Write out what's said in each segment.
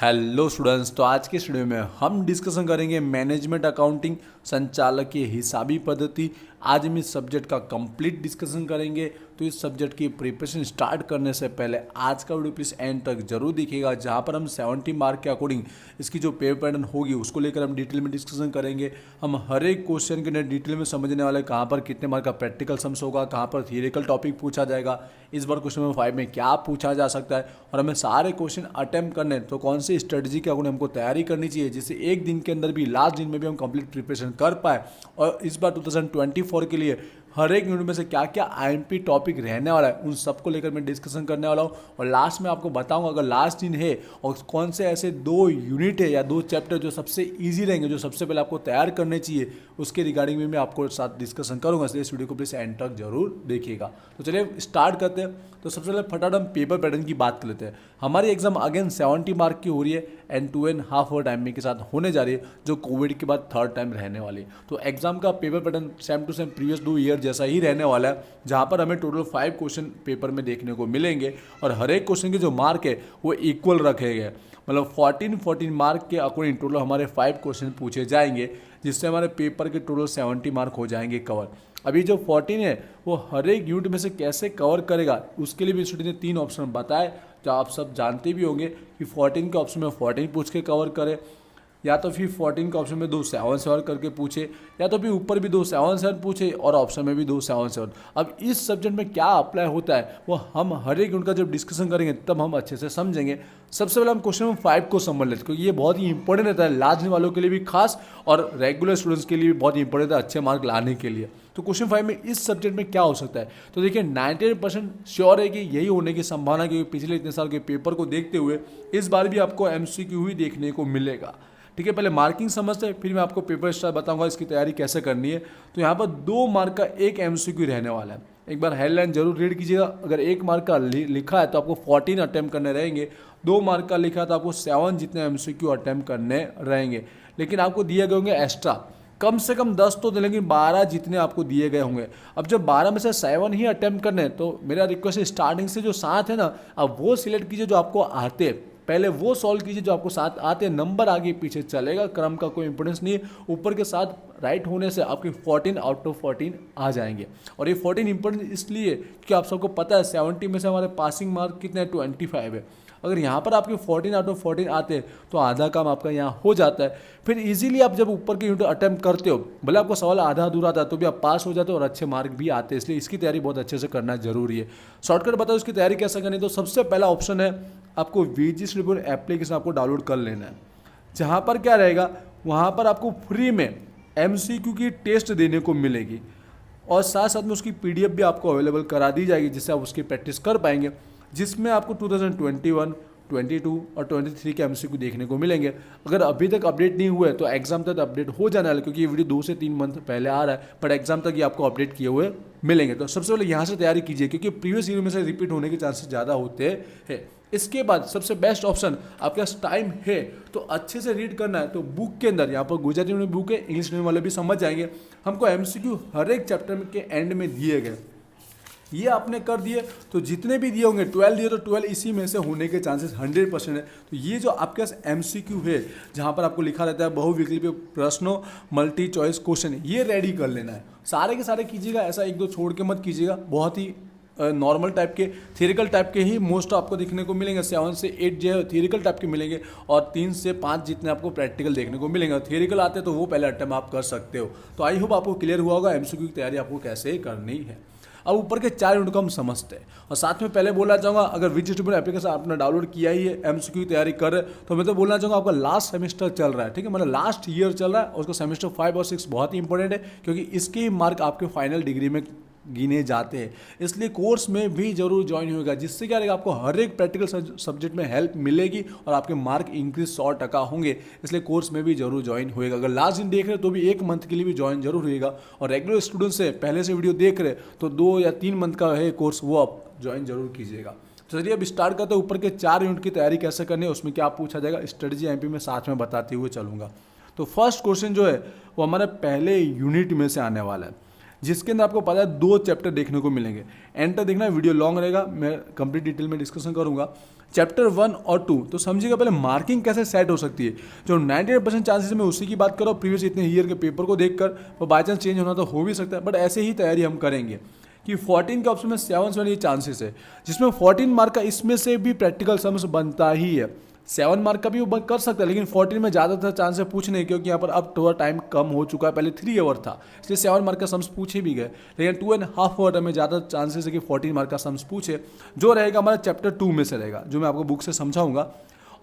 Hello students, तो आज के स्टूडियो में हम डिस्कशन करेंगे मैनेजमेंट अकाउंटिंग संचालकीय हिसाबी पद्धति। आज हम इस सब्जेक्ट का कंप्लीट डिस्कशन करेंगे। तो इस सब्जेक्ट की प्रिपरेशन स्टार्ट करने से पहले आज का वीडियो प्लीज़ एंड तक जरूर देखिएगा, जहां पर हम 70 मार्क के अकॉर्डिंग इसकी जो पेपर पैटर्न होगी उसको लेकर हम डिटेल में डिस्कशन करेंगे। हम हर एक क्वेश्चन के डिटेल में समझने वाले, कहाँ पर कितने मार्क का प्रैक्टिकल सम्स होगा, कहाँ पर थियरिकल टॉपिक पूछा जाएगा, इस बार क्वेश्चन नंबर 5 में क्या पूछा जा सकता है, और हमें सारे क्वेश्चन अटेम्प्ट करने तो कौन सी स्ट्रेटजी के अकॉर्डिंग हमको तैयारी करनी चाहिए, जिससे एक दिन के अंदर भी, लास्ट दिन में भी हम कंप्लीट प्रिपरेशन कर पाए। और इस बार 2024 के लिए हर एक यूनिट में से क्या क्या आईएमपी टॉपिक रहने वाला है उन सबको लेकर मैं डिस्कशन करने वाला हूँ। और लास्ट में आपको बताऊंगा, अगर लास्ट दिन है और कौन से ऐसे 2 यूनिट है या 2 चैप्टर जो सबसे इजी रहेंगे, जो सबसे पहले आपको तैयार करने चाहिए, उसके रिगार्डिंग में मैं आपको साथ डिस्कशन करूंगा। इसलिए इस वीडियो को प्लीज़ एंड तक जरूर देखिएगा। तो चलिए स्टार्ट करते हैं। तो सबसे पहले फटाफट हम पेपर पैटर्न की बात कर लेते हैं। हमारी एग्जाम अगेन 70 मार्क की हो रही है एंड 2.5 आवर टाइमिंग के साथ होने जा रही है, जो कोविड के बाद थर्ड टाइम रहने वाली है। तो एग्जाम का paper pattern same to same previous 2 year जैसा ही रहने वाला है, जहाँ पर हमें टोटल 5 क्वेश्चन पेपर में देखने को मिलेंगे और हर एक क्वेश्चन के जो मार्क है वो इक्वल रखे गए। मतलब 14 मार्क के अकॉर्डिंग टोटल हमारे 5 क्वेश्चन पूछे जाएंगे, जिससे हमारे पेपर के टोटल 70 मार्क हो जाएंगे कवर। अभी जो 14 है वो हर एक यूनिट में से कैसे कवर करेगा, उसके लिए भी स्टूडेंट ने 3 ऑप्शन बताए, जो आप सब जानते भी होंगे कि 14 के ऑप्शन में 14 पूछ के कवर करे, या तो फिर 14 के ऑप्शन में 2 7 7 करके पूछे, या तो फिर ऊपर भी 2 7 7 पूछे और ऑप्शन में भी 2 7 7। अब इस सब्जेक्ट में क्या अप्लाई होता है वो हम हर एक उनका जब डिस्कशन करेंगे तब हम अच्छे से समझेंगे। सबसे पहले हम क्वेश्चन नंबर 5 को समझ लेते हैं, क्योंकि ये बहुत ही इंपॉर्टेंट रहता है, लास्ट वालों के लिए भी खास और रेगुलर स्टूडेंट्स के लिए भी बहुत इंपॉर्टेंट रहता है अच्छे मार्क लाने के लिए। तो क्वेश्चन 5 में इस सब्जेक्ट में क्या हो सकता है, तो देखिए 98% श्योर है कि यही होने की संभावना, क्योंकि पिछले इतने साल के पेपर को देखते हुए इस बार भी आपको एमसीक्यू ही देखने को मिलेगा। ठीक है, पहले मार्किंग समझते हैं, फिर मैं आपको पेपर स्टाइल बताऊंगा इसकी तैयारी कैसे करनी है। तो यहाँ पर 2 मार्क का एक एमसीक्यू रहने वाला है। एक बार हेडलाइन जरूर रीड कीजिएगा। अगर 1 मार्क का लिखा है तो आपको 14 अटेम्प्ट करने रहेंगे, 2 मार्क का लिखा है तो आपको 7 जितने एमसीक्यू अटेम्प्ट करने रहेंगे। लेकिन आपको दिए गए होंगे एक्स्ट्रा, कम से कम 10 तो लेंगे, 12 जितने आपको दिए गए होंगे। अब जब 12 में से 7 ही अटेम्प्ट करने हैं, तो मेरा रिक्वेस्ट है स्टार्टिंग से जो 7 है ना, अब वो सिलेक्ट कीजिए जो आपको आते हैं, पहले वो सॉल्व कीजिए जो आपको 7 आते हैं। नंबर आगे पीछे चलेगा, क्रम का कोई इंपोर्टेंस नहीं है। ऊपर के साथ राइट होने से आपके 14 आउट ऑफ 14 आ जाएंगे। और ये 14 इंपोर्टेंट इसलिए क्योंकि आप सबको पता है 70 में से हमारे पासिंग मार्क कितने हैं, 25 है। अगर यहाँ पर आपके 14 आउट ऑफ 14 आते हैं तो आधा काम आपका यहाँ हो जाता है। फिर इजीली आप जब ऊपर के यूनिट अटेम्प्ट करते हो, भले आपको सवाल आधा अधूरा आता है तो भी आप पास हो जाते हो और अच्छे मार्क भी आते हैं। इसलिए इसकी तैयारी बहुत अच्छे से करना जरूरी है। शॉर्टकट बताओ इसकी तैयारी कैसे करनी है। तो सबसे पहला ऑप्शन है, आपको वीजी रिपोर्ट एप्लीकेशन आपको डाउनलोड कर लेना है। जहाँ पर क्या रहेगा, वहाँ पर आपको फ्री में एमसीक्यू की टेस्ट देने को मिलेगी और साथ साथ में उसकी पीडीएफ भी आपको अवेलेबल करा दी जाएगी, जिससे आप उसकी प्रैक्टिस कर पाएंगे, जिसमें आपको 2021, 22 और 23 के एमसीक्यू देखने को मिलेंगे। अगर अभी तक अपडेट नहीं हुए तो एग्जाम तक अपडेट हो जाने वाला है, क्योंकि ये वीडियो 2 से 3 मंथ पहले आ रहा है, बट एग्जाम तक ये आपको अपडेट किए हुए मिलेंगे। तो सबसे पहले यहाँ से तैयारी कीजिए, क्योंकि प्रीवियस ईयर में से रिपीट होने के चांसेस ज़्यादा होते हैं। इसके बाद सबसे बेस्ट ऑप्शन, आपके पास टाइम है तो अच्छे से रीड करना है, तो बुक के अंदर यहाँ पर गुजराती में बुक है, इंग्लिश में वाले भी समझ जाएंगे। हमको एमसीक्यू हर एक चैप्टर के एंड में दिए गए, ये आपने कर दिए तो जितने भी दिए होंगे, 12 दिए तो 12 इसी में से होने के चांसेस 100% है। तो ये जो आपके पास एमसीक्यू है, जहाँ पर आपको लिखा रहता है बहुविकल्पीय प्रश्नों मल्टी चॉइस क्वेश्चन, ये रेडी कर लेना है। सारे के सारे कीजिएगा, ऐसा 1-2 छोड़ के मत कीजिएगा। बहुत ही नॉर्मल टाइप के, थियरिकल टाइप के ही मोस्ट आपको देखने को मिलेंगे। 7 से 8 जो है थियरिकल टाइप के मिलेंगे और 3 से 5 जितने आपको प्रैक्टिकल देखने को मिलेंगे। थियरिकल आते हैं तो वो पहले अटेम्प्ट आप कर सकते हो। तो आई होप आपको क्लियर हुआ होगा एमसीक्यू की तैयारी आपको कैसे करनी है। अब ऊपर के 4 यूनिट को हम समझते हैं, और साथ में पहले बोलना चाहूँगा, अगर विजी ट्यूबर एप्लीकेशन आपने डाउनलोड किया ही है, एमसीक्यू की तैयारी कर रहे तो मैं तो बोलना चाहूँगा आपका लास्ट सेमेस्टर चल रहा है, ठीक है, मतलब लास्ट ईयर चल रहा है, और उसका सेमेस्टर 5 और 6 बहुत ही इंपॉर्टेंट है, क्योंकि इसके ही मार्क आपके फाइनल डिग्री में गिने जाते हैं। इसलिए कोर्स में भी जरूर ज्वाइन होगा, जिससे क्या रहेगा, आपको हर एक प्रैक्टिकल सब्जेक्ट में हेल्प मिलेगी और आपके मार्क इंक्रीज 100% होंगे। इसलिए कोर्स में भी जरूर ज्वाइन होएगा। अगर लास्ट दिन देख रहे तो भी 1 मंथ के लिए भी ज्वाइन जरूर होएगा, और रेगुलर स्टूडेंट से पहले से वीडियो देख रहे तो 2 या 3 मंथ का है कोर्स, वो आप ज्वाइन जरूर कीजिएगा। तो चलिए अब स्टार्ट करते हैं ऊपर के 4 यूनिट की तैयारी कैसे करनी है, उसमें क्या पूछा जाएगा, स्ट्रेटजी एमपी में साथ में बताते हुए चलूंगा। तो फर्स्ट क्वेश्चन जो है वो हमारे पहले यूनिट में से आने वाला है, जिसके अंदर आपको पता है 2 चैप्टर देखने को मिलेंगे। एंड तक देखना, वीडियो लॉन्ग रहेगा, मैं कंप्लीट डिटेल में डिस्कशन करूंगा। चैप्टर 1 और 2, तो समझिएगा पहले मार्किंग कैसे सेट हो सकती है। जो 98% चांसेस मैं उसी की बात कर रहा हूँ प्रीवियस इतने ईयर के पेपर को देखकर, और बाई चांस चेंज होना तो हो भी सकता है, बट ऐसे ही तैयारी हम करेंगे कि 14 के ऑप्शन में 7 ये चांसेस है, जिसमें 14 मार्क का इसमें से भी प्रैक्टिकल सम्स बनता ही है। 7 मार्क का भी वो कर सकता है, लेकिन 14 में ज़्यादातर चांस है पूछने, क्योंकि यहाँ पर अब थोड़ा टाइम कम हो चुका है, पहले 3 आवर था, इसलिए 7 मार्क का सम्स पूछे भी गए, लेकिन 2.5 आवर में ज़्यादा चांसेस है कि 14 मार्क का सम्स पूछे, जो रहेगा हमारा चैप्टर 2 में से रहेगा, जो मैं आपको बुक से समझाऊंगा।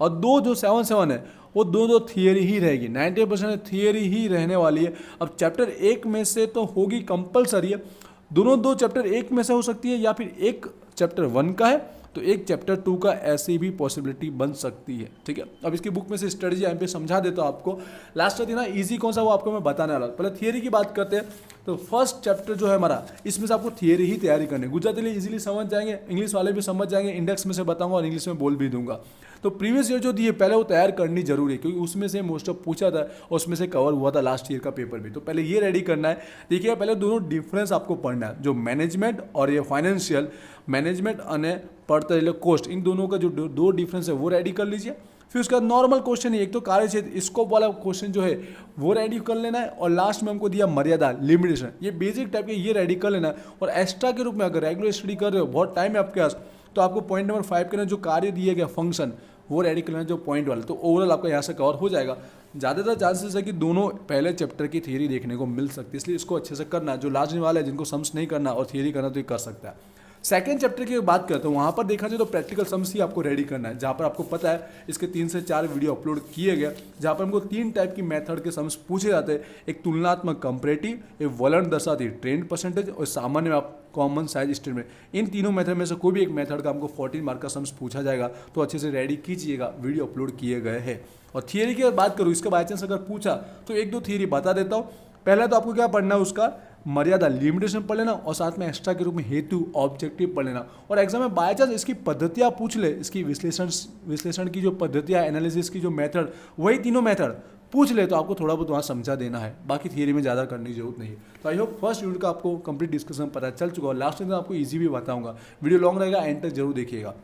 और दो जो 7 है वो दो थियरी ही रहेगी, 90% थियरी ही रहने वाली है। अब चैप्टर 1 में से तो होगी कंपलसरी है, दोनों दो चैप्टर 1 में से हो सकती है, या फिर एक चैप्टर 1 का है तो एक चैप्टर 2 का, ऐसी भी पॉसिबिलिटी बन सकती है। ठीक है, अब इसकी बुक में से स्ट्रेटजी यहाँ पे समझा देता हूँ आपको। लास्ट दिन ना इजी कौन सा वो आपको मैं बताने वाला। पहले थियरी की बात करते हैं, तो फर्स्ट चैप्टर जो है हमारा, इसमें से आपको थियरी ही तैयारी करनी है। गुजराती लिए इजीली समझ जाएंगे, इंग्लिश वाले भी समझ जाएंगे, इंडेक्स में से बताऊंगा और इंग्लिश में बोल भी दूंगा। तो प्रीवियस ईयर जो दी है पहले वो तैयार करनी जरूरी है, क्योंकि उसमें से मोस्ट ऑफ पूछा था और उसमें से कवर हुआ था लास्ट ईयर का पेपर भी। तो पहले ये रेडी करना है। देखिए पहले दोनों डिफरेंस आपको पढ़ना है, जो मैनेजमेंट और ये फाइनेंशियल, मैनेजमेंट અને पढ़ते रहे कोस्ट, इन दोनों का जो दो डिफरेंस है वो रेडी कर लीजिए। फिर उसका नॉर्मल क्वेश्चन है, एक तो कार्य क्षेत्र स्कोप वाला क्वेश्चन जो है वो रेडी कर लेना है, और लास्ट में हमको दिया मर्यादा लिमिटेशन, ये बेसिक टाइप के ये रेडी कर लेना है। और एक्स्ट्रा के रूप में अगर रेगुलर स्टडी कर रहे हो, बहुत टाइम है आपके पास, तो आपको पॉइंट नंबर 5 के ना जो कार्य दिए गया फंक्शन वो रेडी कर लेना, जो पॉइंट वाला, तो ओवरऑल आपका यहाँ से कवर हो जाएगा। ज़्यादातर चांसेस है कि दोनों पहले चैप्टर की थियरी देखने को मिल सकती है, इसलिए इसको अच्छे से करना है। जो लास्ट दिन वाला है, जिनको सम्स नहीं करना और थियरी करना, तो ये कर सकता है। सेकेंड चैप्टर की बात करते हैं, वहाँ पर देखा जाए तो प्रैक्टिकल सम्स ही आपको रेडी करना है, जहाँ पर आपको पता है इसके 3 से 4 वीडियो अपलोड किए गए, जहाँ पर हमको 3 टाइप की मेथड के सम्स पूछे जाते हैं। एक तुलनात्मक कंपैरेटिव, एक वलन दर्शाती ट्रेंड परसेंटेज, और सामान्य में कॉमन साइज स्टेटमेंट। इन तीनों मेथड में से कोई भी एक मेथड का हमको 14 मार्क का सम्स पूछा जाएगा, तो अच्छे से रेडी कीजिएगा, वीडियो अपलोड किए गए हैं। और थियरी की बात करूँ, इसका बाई चांस अगर पूछा तो 1-2 थियरी बता देता हूँ। पहला तो आपको क्या पढ़ना है, उसका मर्यादा लिमिटेशन पढ़ लेना, और साथ में एक्स्ट्रा के रूप में हेतु ऑब्जेक्टिव पढ़ लेना। और एग्जाम में बाय चांस इसकी पद्धतियाँ पूछ ले, इसकी विश्लेषण की जो पद्धतियाँ, एनालिसिस की जो मेथड, वही तीनों मेथड पूछ ले, तो आपको थोड़ा बहुत वहाँ समझा देना है, बाकी थियरी में ज़्यादा करने की जरूरत नहीं है। तो आई होप फर्स्ट यूनिट का आपको कंप्लीट डिस्कशन पता चल चुका है। लास्ट में आपको ईजी भी बताऊंगा, वीडियो लॉन्ग रहेगा, एंड तक जरूर देखिएगा।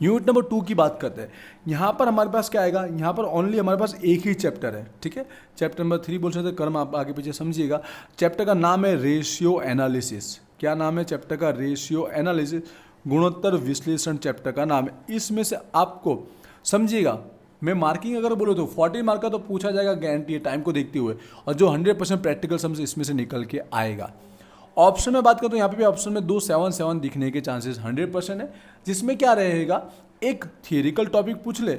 यूनिट नंबर 2 की बात करते हैं। यहाँ पर हमारे पास क्या आएगा, यहाँ पर ओनली हमारे पास एक ही चैप्टर है। ठीक है, चैप्टर नंबर 3 बोल सकते हैं, कर्म आप आगे पीछे समझिएगा। चैप्टर का नाम है रेशियो एनालिसिस। क्या नाम है चैप्टर का? रेशियो एनालिसिस, गुणोत्तर विश्लेषण चैप्टर का नाम है। इसमें से आपको समझिएगा, मैं मार्किंग अगर बोलो तो 14 मार्क का तो पूछा जाएगा, गारंटी है टाइम को देखते हुए, और जो 100% प्रैक्टिकल समझ इसमें से निकल के आएगा। ऑप्शन में बात करें तो यहाँ पे भी ऑप्शन में 2-7-7 दिखने के चांसेस 100% है, जिसमें क्या रहेगा, एक थियरिकल टॉपिक पूछ ले,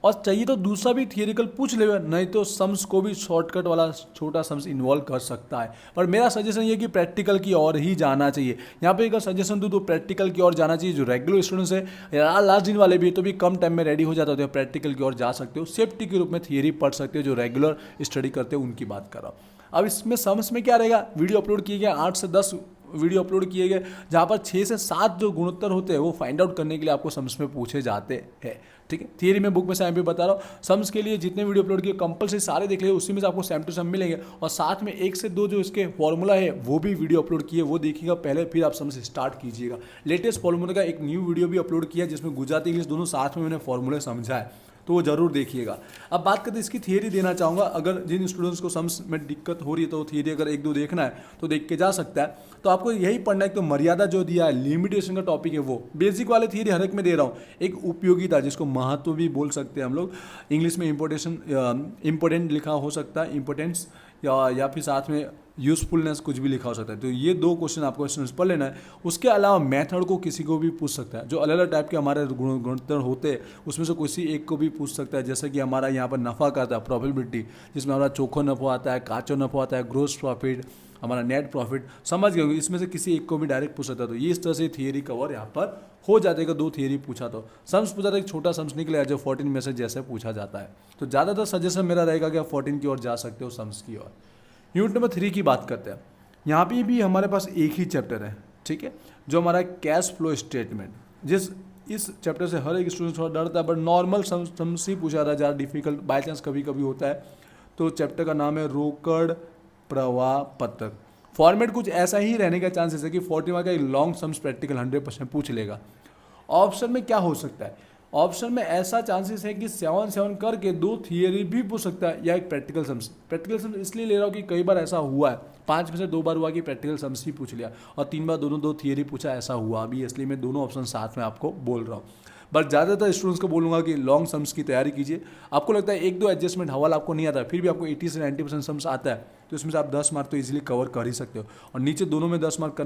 और चाहिए तो दूसरा भी थियरिकल पूछ ले, नहीं तो सम्स को भी शॉर्टकट वाला छोटा सम्स इन्वॉल्व कर सकता है। पर मेरा सजेशन ये कि प्रैक्टिकल की ओर ही जाना चाहिए। यहाँ पे अगर सजेशन दूँ तो प्रैक्टिकल की ओर जाना चाहिए। जो रेगुलर स्टूडेंट्स है या लास्ट दिन वाले भी, तो भी कम टाइम में रेडी हो जाते हो, प्रैक्टिकल की ओर जा सकते हो। सेफ्टी के रूप में थियरी पढ़ सकते हो, जो रेगुलर स्टडी करते हो उनकी बात कर रहा हूँ। अब इसमें सम्स में क्या रहेगा, वीडियो अपलोड किए गए 8 से 10 वीडियो अपलोड किए गए, जहाँ पर 6 से 7 जो गुणोत्तर होते हैं वो फाइंड आउट करने के लिए आपको सम्स में पूछे जाते हैं। ठीक है, थियरी में बुक में से मैं भी बता रहा हूँ, सम्स के लिए जितने वीडियो अपलोड किए कंपलसरी सारे देख लीजिए, उसी में से आपको सेम टू सेम मिलेंगे। और साथ में 1 से 2 जो इसके फॉर्मूला है वो भी वीडियो अपलोड किए, वो देखिएगा पहले, फिर आप सम्स स्टार्ट कीजिएगा। लेटेस्ट फॉर्मूला का एक न्यू वीडियो भी अपलोड किया, जिसमें गुजराती इंग्लिश दोनों साथ में मैंने फॉर्मूले समझा है, तो वो जरूर देखिएगा। अब बात करते हैं इसकी थियरी देना चाहूँगा। अगर जिन स्टूडेंट्स को सम्स में दिक्कत हो रही है तो थियरी अगर 1-2 देखना है तो देख के जा सकता है। तो आपको यही पढ़ना है कि तो मर्यादा जो दिया है, लिमिटेशन का टॉपिक है, वो बेसिक वाले थियरी हर एक में दे रहा हूँ। एक उपयोगिता, जिसको महत्व भी बोल सकते हैं हम लोग, इंग्लिश में इम्पोर्टेंट लिखा हो सकता है, इम्पोर्टेंस, या फिर साथ में यूजफुलनेस कुछ भी लिखा हो सकता है। तो ये 2 क्वेश्चन आपको स्टूडेंट्स पढ़ लेना है। उसके अलावा मेथड को किसी को भी पूछ सकता है, जो अलग अलग टाइप के हमारे गुणोत्तर होते हैं उसमें से किसी एक को भी पूछ सकता है। जैसे कि हमारा यहाँ पर नफ़ा का आता है, प्रॉफिटेबिलिटी, जिसमें हमारा चोखो नफा आता है, काचो नफा आता है, ग्रोस प्रॉफिट, हमारा नेट प्रॉफिट, समझ गए, इसमें से किसी एक को भी डायरेक्ट पूछ सकता है। तो ये इस तरह से थियरी कवर यहाँ पर हो जाता है। 2 थियरी पूछा तो सम्स पूछा था, एक छोटा सम्स निकलेगा जो 14 में से जैसे पूछा जाता है। तो ज़्यादातर सजेशन मेरा रहेगा कि आप 14 की ओर जा सकते हो, सम्स की ओर। यूनिट नंबर 3 की बात करते हैं। यहाँ पे भी हमारे पास एक ही चैप्टर है, ठीक है, जो हमारा कैश फ्लो स्टेटमेंट। इस चैप्टर से हर एक स्टूडेंट थोड़ा डरता है, बट नॉर्मल सम्स ही पूछा था, ज़्यादा डिफिकल्ट बाई चांस कभी कभी होता है। तो चैप्टर का नाम है रोकड़ प्रवाह पत्रक। फॉर्मेट कुछ ऐसा ही रहने का चांसेस है कि 40 मार्क का एक लॉन्ग सम्स प्रैक्टिकल 100% पूछ लेगा। ऑप्शन में क्या हो सकता है, ऑप्शन में ऐसा चांसेस है कि 7-7 करके 2 थियरी भी पूछ सकता है या एक प्रैक्टिकल सम्स। प्रैक्टिकल सम्स इसलिए ले रहा हूँ कि कई बार ऐसा हुआ है, 5 में से 2 बार हुआ कि प्रैक्टिकल सम्स ही पूछ लिया और 3 बार दोनों 2 थियरी पूछा, ऐसा हुआ अभी, इसलिए मैं दोनों ऑप्शन साथ में आपको बोल रहा हूँ। बट ज़्यादातर स्टूडेंट्स को बोलूँगा कि लॉन्ग सम्स की तैयारी कीजिए। आपको लगता है 1-2 एडजस्टमेंट हवाला आपको नहीं आता है, फिर भी आपको 80 से 90% सम्स आता है, तो इसमें से आप 10 मार्क तो इजीली कवर कर ही सकते हो। और नीचे दोनों में 10 मार्क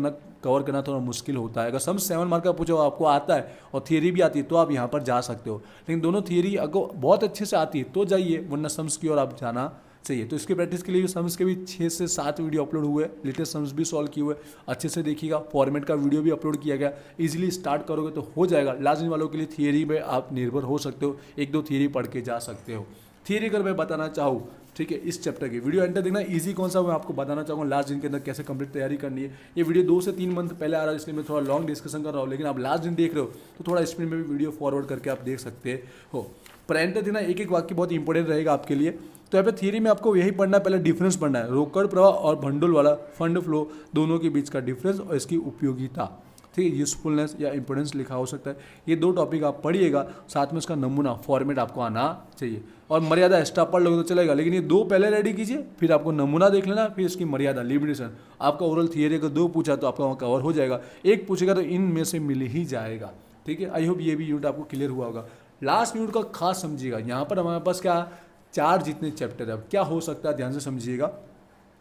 कवर करना थोड़ा मुश्किल होता है। अगर सम्स 7 मार्क का पूछो आपको आता है और थियरी भी आती है तो आप यहाँ पर जा सकते हो, लेकिन दोनों थियरी अगर बहुत अच्छे से आती है तो जाइए, वरना सम्स की ओर आप जाना चाहिए। तो इसके प्रैक्टिस के लिए सम्स के भी 6 से 7 वीडियो अपलोड हुए, लेटेस्ट सम्स भी सॉल्व किए हुए, अच्छे से देखिएगा। फॉर्मेट का वीडियो भी अपलोड किया गया, इजीली स्टार्ट करोगे तो हो जाएगा। लास्ट दिन वालों के लिए थियरी में आप निर्भर हो सकते हो, 1-2 थियरी पढ़ के जा सकते हो। थियरी अगर मैं बताना चाहूँ, ठीक है, इस चैप्टर की वीडियो एंटर देखना, इजी कौन सा मैं आपको बताना चाहूँगा लास्ट दिन के अंदर कैसे कंप्लीट तैयारी करनी है। ये वीडियो 2 से 3 मंथ पहले आ रहा है, इसलिए मैं थोड़ा लॉन्ग डिस्कशन कर रहा हूँ, लेकिन आप लास्ट दिन देख रहे हो तो थोड़ा स्क्रीन में भी वीडियो फॉरवर्ड करके आप देख सकते हो। पर एंटर देखना, एक वाक्य बहुत इंपॉर्टेंट रहेगा आपके लिए। तो यहाँ पे थियरी में आपको यही पढ़ना है, पहले डिफरेंस पढ़ना है, रोकड़ प्रवाह और भंडोल वाला फंड फ्लो दोनों के बीच का डिफरेंस और इसकी उपयोगिता, ठीक है, यूजफुलनेस या इंपोर्टेंस लिखा हो सकता है। ये 2 टॉपिक आप पढ़िएगा, साथ में उसका नमूना फॉर्मेट आपको आना चाहिए। और मर्यादा एक्स्ट्रा पढ़ लोगे तो चलेगा, लेकिन ये 2 पहले रेडी कीजिए, फिर आपको नमूना देख लेना, फिर इसकी मर्यादा लिमिटेशन। आपका ओरल थियरी का 2 पूछा तो आपका वहाँ कवर हो जाएगा, 1 पूछेगा तो इनमें से मिल ही जाएगा, ठीक है। आई होप ये भी यूनिट आपको क्लियर हुआ होगा। लास्ट यूनिट का खास समझिएगा, यहाँ पर हमारे पास क्या 4 जितने चैप्टर है, अब क्या हो सकता है ध्यान से समझिएगा।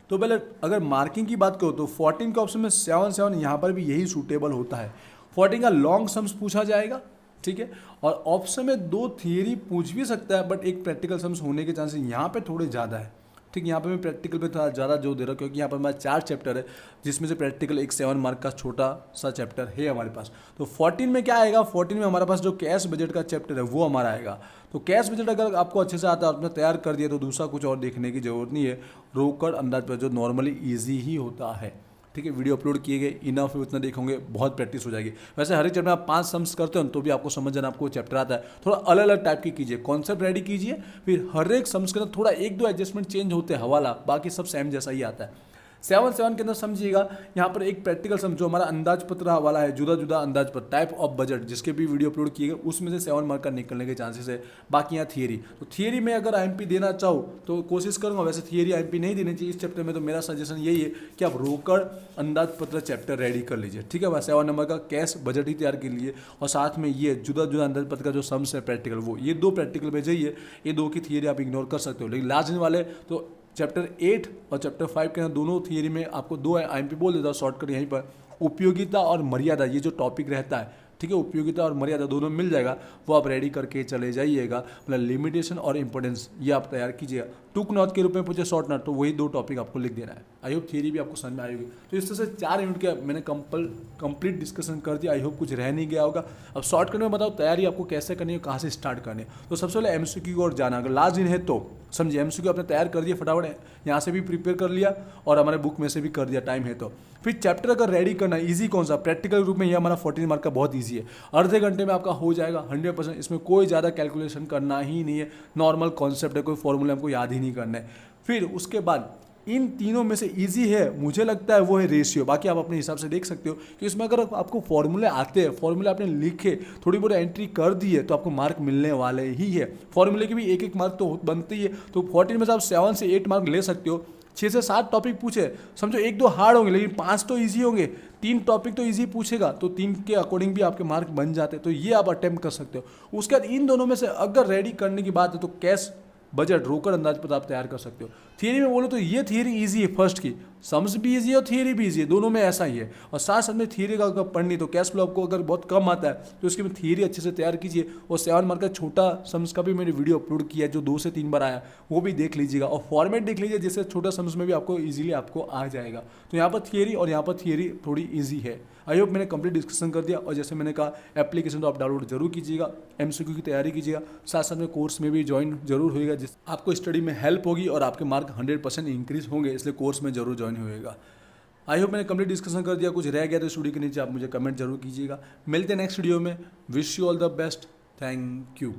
तो पहले अगर मार्किंग की बात करो तो 14 के ऑप्शन में 7-7 यहाँ पर भी यही सूटेबल होता है। 14 का लॉन्ग सम्स पूछा जाएगा, ठीक है, और ऑप्शन में 2 थियरी पूछ भी सकता है, बट एक प्रैक्टिकल सम्स होने के चांसेस यहाँ पे थोड़े ज़्यादा है, ठीक। यहाँ पे मैं प्रैक्टिकल पे थोड़ा ज़्यादा जोर दे रहा हूँ, क्योंकि यहाँ पर हमारे 4 चैप्टर है, जिसमें से प्रैक्टिकल एक 7 मार्क का छोटा सा चैप्टर है हमारे पास। तो 14 में क्या आएगा, 14 में हमारे पास जो कैश बजट का चैप्टर है वो हमारा आएगा। तो कैश बजट अगर आपको अच्छे से आता है, आपने तैयार कर दिया, तो दूसरा कुछ और देखने की जरूरत नहीं है। रोकड़ अंदाज पर जो नॉर्मली ईजी ही होता है, ठीक है। वीडियो अपलोड किए गए, इनफ है, उतना देखोगे बहुत प्रैक्टिस हो जाएगी। वैसे हर एक चैप्टर में आप 5 सम्स करते हो तो भी आपको समझ जाना आपको चैप्टर आता है। थोड़ा अलग अलग टाइप की कीजिए, कॉन्सेप्ट रेडी कीजिए, फिर हर एक सम्स के अंदर थोड़ा 1-2 एडजस्टमेंट चेंज होते हैं हवाला, बाकी सब सेम जैसा ही आता है। 7-7 के अंदर समझिएगा, यहाँ पर एक प्रैक्टिकल सम जो हमारा अंदाज पत्र वाला है, जुदा जुदा अंदाज पत्र टाइप ऑफ बजट, जिसके भी वीडियो अपलोड किए गए, उसमें से 7 मार्क का निकलने के चांसेस है। बाकी यहाँ थियरी, तो थियरी में अगर आईएमपी देना चाहो तो कोशिश करूँगा, वैसे थियरी आईएमपी नहीं देनी चाहिए इस चैप्टर में। तो मेरा सजेशन यही है कि आप रोकड़ अंदाज पत्र चैप्टर रेडी कर लीजिए, ठीक है। वह 7 नंबर का कैश बजट ही तैयार कर लीजिए, और साथ में ये जुदा जुदा अंदाज पत्र का जो सम्स है प्रैक्टिकल, वो ये 2 प्रैक्टिकल भेजिए। ये 2 की थियरी आप इग्नोर कर सकते हो, लेकिन लास्ट दिन वाले तो चैप्टर 8 और चैप्टर 5 के अंदर दोनों थियरी में आपको 2 आईएमपी बोल देता हूँ शॉर्टकट यहीं पर। उपयोगिता और मर्यादा, ये जो टॉपिक रहता है, ठीक है, उपयोगिता और मर्यादा दोनों मिल जाएगा, वो आप रेडी करके चले जाइएगा। मतलब लिमिटेशन और इंपॉर्टेंस ये आप तैयार कीजिएगा। टूक नॉट के रूप में पूछे शॉर्ट नॉट, तो वही 2 टॉपिक आपको लिख देना है। आई होप थियरी भी आपको समझ में आएगी। तो इस तरह से 4 यूनिट के मैंने कंप्लीट डिस्कशन कर दिया। आई होप कुछ रह नहीं गया होगा। अब शॉर्टकट में बताओ तैयारी आपको कैसे करनी है, कहाँ से स्टार्ट करनी है। तो सबसे पहले एमसीक्यू की ओर जाना, अगर लास्ट दिन है तो समझिए एमसीक्यू आपने तैयार कर दिया, फटाफट यहाँ से भी प्रिपेयर कर लिया और हमारे बुक में से भी कर दिया, टाइम है तो। फिर चैप्टर अगर रेडी करना, इजी कौन सा, प्रैक्टिकल ग्रुप में ये हमारा 14 मार्क का बहुत ईजी है, आधे घंटे में आपका हो जाएगा 100%। इसमें कोई ज़्यादा कैलकुलेशन करना ही नहीं है, नॉर्मल कॉन्सेप्ट है, कोई फॉर्मूला हमको याद ही नहीं करना है। फिर उसके बाद इन तीनों में से इजी है मुझे लगता है वो है रेशियो, बाकी आप अपने हिसाब से देख सकते हो कि इसमें अगर आपको फॉर्मूले आते हैं, फॉर्मूले आपने लिखे, थोड़ी बहुत एंट्री कर दी है, तो आपको मार्क मिलने वाले ही है। फॉर्मूले के भी 1-1 मार्क तो बनते ही है। तो 14 में से आप 7 से 8 मार्क ले सकते हो। 6 से 7 टॉपिक पूछे, समझो 1-2 हार्ड होंगे, लेकिन 5 तो ईजी होंगे। 3 टॉपिक तो ईजी पूछेगा, तो 3 के अकॉर्डिंग भी आपके मार्क बन जाते हैं। तो ये आप अटेम्प्ट कर सकते हो। उसके बाद इन दोनों में से अगर रेडी करने की बात है तो कैश बजट रोकड़ अंदाज पर आप तैयार कर सकते हो। थियरी में बोलो तो ये थियरी इजी है, फर्स्ट की सम्स भी इजी है और थियरी भी इजी है, दोनों में ऐसा ही है। और साथ साथ में थियरी का अगर पढ़नी तो कैश फ्लो आपको अगर बहुत कम आता है तो उसकी में थियरी अच्छे से तैयार कीजिए। और 7 मार्क का छोटा सम्स का भी मैंने वीडियो अपलोड किया है जो 2 से 3 बार आया, वो भी देख लीजिएगा। और फॉर्मेट देख लीजिए जिससे छोटा सम्स में भी आपको ईजिली आपको आ जाएगा। तो यहाँ पर थियरी और यहाँ पर थियरी थोड़ी ईजी है। आई होप मैंने कंप्लीट डिस्कशन कर दिया। और जैसे मैंने कहा एप्लीकेशन तो आप डाउनलोड जरूर कीजिएगा, एमसीक्यू की तैयारी कीजिएगा, साथ साथ में कोर्स में भी ज्वाइन जरूर होइएगा, जिस आपको स्टडी में हेल्प होगी और आपके मार्क 100% इंक्रीज होंगे, इसलिए कोर्स में जरूर ज्वाइन होइएगा। आई होप मैंने कंप्लीट डिस्कशन कर दिया। कुछ रह गया तो इस वीडियो के नीचे आप मुझे कमेंट जरूर कीजिएगा। मिलते हैं नेक्स्ट वीडियो में। Wish you all the best. Thank you.